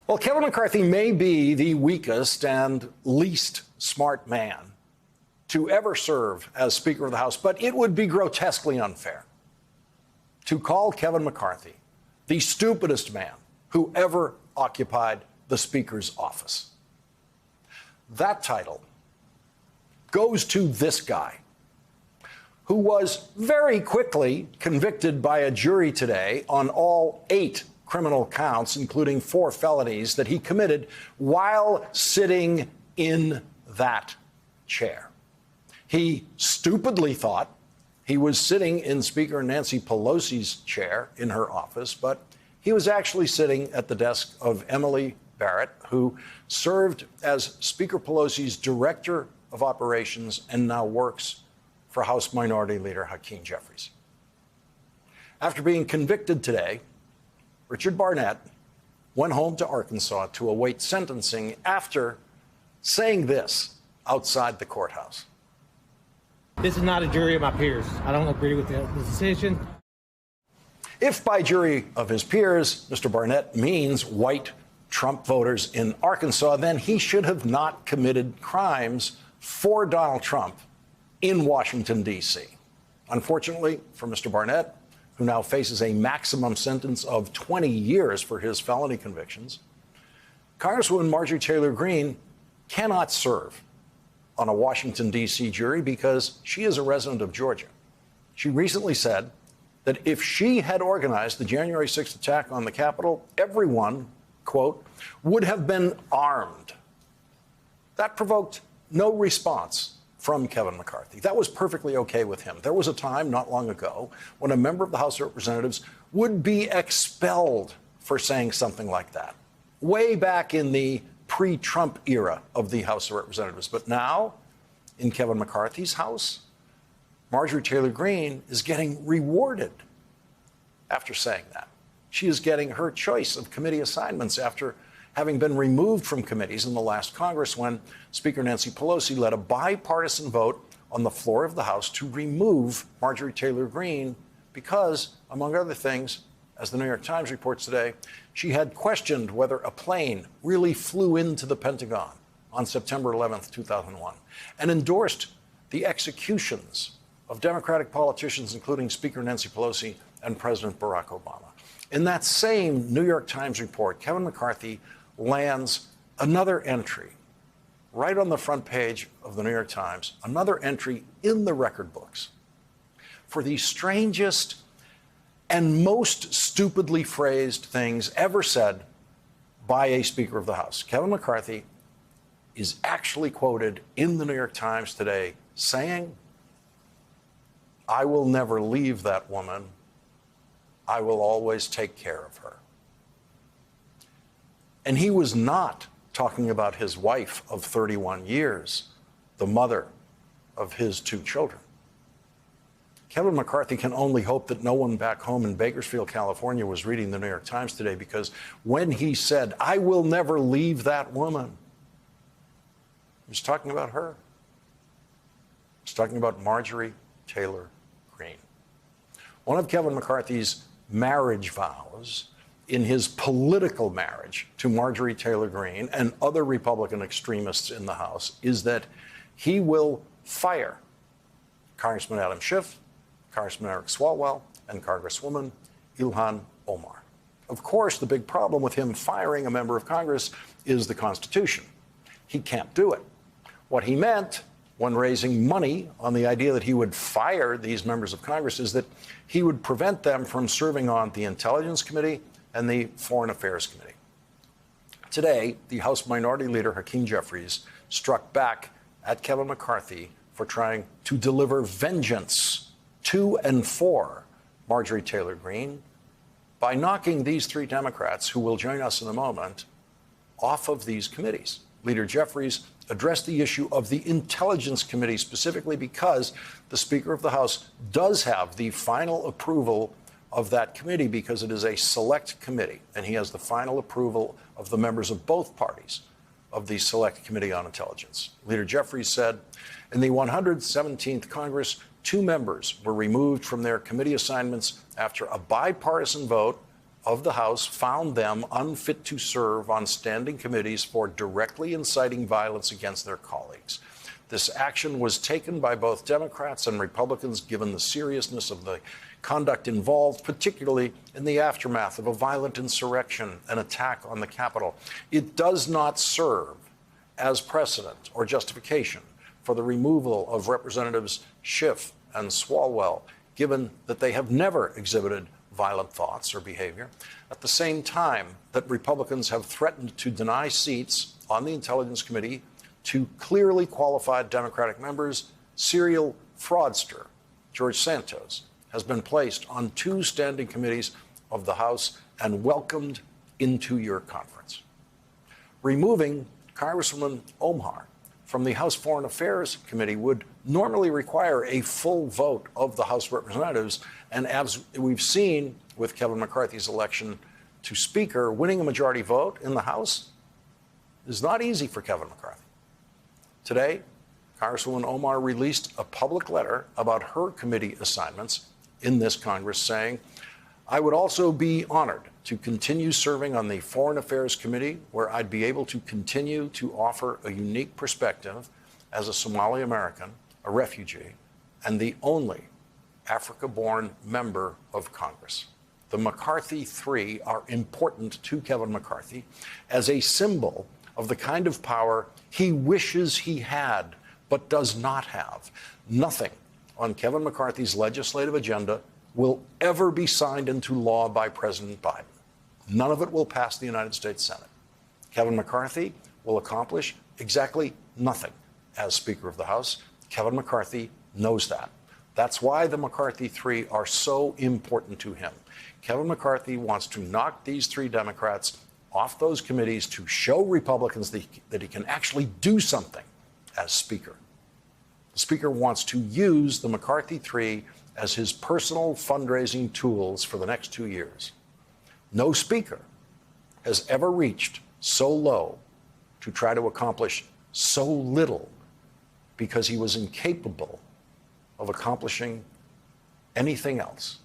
Well, Kevin McCarthy may be the weakest and least smart man to ever serve as Speaker of the House, but it would be grotesquely unfair to call Kevin McCarthy the stupidest man who ever occupied the Speaker's office. That title goes to this guy, who was very quickly convicted by a jury today on all 8 criminal counts, including 4 felonies that he committed while sitting in that chair. He stupidly thought he was sitting in Speaker Nancy Pelosi's chair in her office, but he was actually sitting at the desk of Emily Barrett, who served as Speaker Pelosi's Director of Operations and now works for House Minority Leader Hakeem Jeffries. After being convicted today, Richard Barnett went home to Arkansas to await sentencing after saying this outside the courthouse. This is not a jury of my peers. I don't agree with the decision. If by jury of his peers, Mr. Barnett means white Trump voters in Arkansas, then he should have not committed crimes for Donald Trump in Washington, D.C. Unfortunately for Mr. Barnett, who now faces a maximum sentence of 20 years for his felony convictions, Congresswoman Marjorie Taylor Greene cannot serve on a Washington, D.C. jury because she is a resident of Georgia. She recently said that if she had organized the January 6th attack on the Capitol, everyone, quote, would have been armed. That provoked no response from Kevin McCarthy. That was perfectly okay with him. There was a time not long ago when a member of the House of Representatives would be expelled for saying something like that, way back in the pre-Trump era of the House of Representatives. But now, in Kevin McCarthy's House, Marjorie Taylor Greene is getting rewarded after saying that. She is getting her choice of committee assignments after having been removed from committees in the last Congress when Speaker Nancy Pelosi led a bipartisan vote on the floor of the House to remove Marjorie Taylor Greene because, among other things, as the New York Times reports today, she had questioned whether a plane really flew into the Pentagon on September 11th, 2001, and endorsed the executions of Democratic politicians, including Speaker Nancy Pelosi and President Barack Obama. In that same New York Times report, Kevin McCarthy lands another entry right on the front page of the New York Times, another entry in the record books for the strangest and most stupidly phrased things ever said by a Speaker of the House. Kevin McCarthy is actually quoted in the New York Times today saying, "I will never leave that woman. I will always take care of her." And he was not talking about his wife of 31 years, the mother of his 2 children. Kevin McCarthy can only hope that no one back home in Bakersfield, California was reading the New York Times today, because when he said, "I will never leave that woman," he was talking about her. He was talking about Marjorie Taylor Greene. One of Kevin McCarthy's marriage vows in his political marriage to Marjorie Taylor Greene and other Republican extremists in the House is that he will fire Congressman Adam Schiff, Congressman Eric Swalwell, and Congresswoman Ilhan Omar. Of course, the big problem with him firing a member of Congress is the Constitution. He can't do it. What he meant when raising money on the idea that he would fire these members of Congress is that he would prevent them from serving on the Intelligence Committee and the Foreign Affairs Committee. Today, the House Minority Leader Hakeem Jeffries struck back at Kevin McCarthy for trying to deliver vengeance to and for Marjorie Taylor Greene by knocking these 3 Democrats, who will join us in a moment, off of these committees. Leader Jeffries addressed the issue of the Intelligence Committee specifically because the Speaker of the House does have the final approval of that committee, because it is a select committee, and he has the final approval of the members of both parties of the Select Committee on Intelligence. Leader Jeffries said, in the 117th Congress, 2 members were removed from their committee assignments after a bipartisan vote of the House found them unfit to serve on standing committees for directly inciting violence against their colleagues. This action was taken by both Democrats and Republicans given the seriousness of the conduct involved, particularly in the aftermath of a violent insurrection and attack on the Capitol. It does not serve as precedent or justification for the removal of Representatives Schiff and Swalwell, given that they have never exhibited violent thoughts or behavior, at the same time that Republicans have threatened to deny seats on the Intelligence Committee to clearly qualified Democratic members. Serial fraudster George Santos has been placed on 2 standing committees of the House and welcomed into your conference. Removing Congresswoman Omar from the House Foreign Affairs Committee would normally require a full vote of the House Representatives, and as we've seen with Kevin McCarthy's election to Speaker, winning a majority vote in the House is not easy for Kevin McCarthy. Today, Congresswoman Omar released a public letter about her committee assignments in this Congress, saying, "I would also be honored to continue serving on the Foreign Affairs Committee, where I'd be able to continue to offer a unique perspective as a Somali American, a refugee, and the only Africa-born member of Congress." The McCarthy Three are important to Kevin McCarthy as a symbol of the kind of power he wishes he had but does not have. Nothing on Kevin McCarthy's legislative agenda will ever be signed into law by President Biden. None of it will pass the United States Senate. Kevin McCarthy will accomplish exactly nothing as Speaker of the House. Kevin McCarthy knows that. That's why the McCarthy Three are so important to him. Kevin McCarthy wants to knock these 3 Democrats off those committees to show Republicans that he can actually do something as Speaker. The Speaker wants to use the McCarthy Three as his personal fundraising tools for the next 2 years. No Speaker has ever reached so low to try to accomplish so little because he was incapable of accomplishing anything else.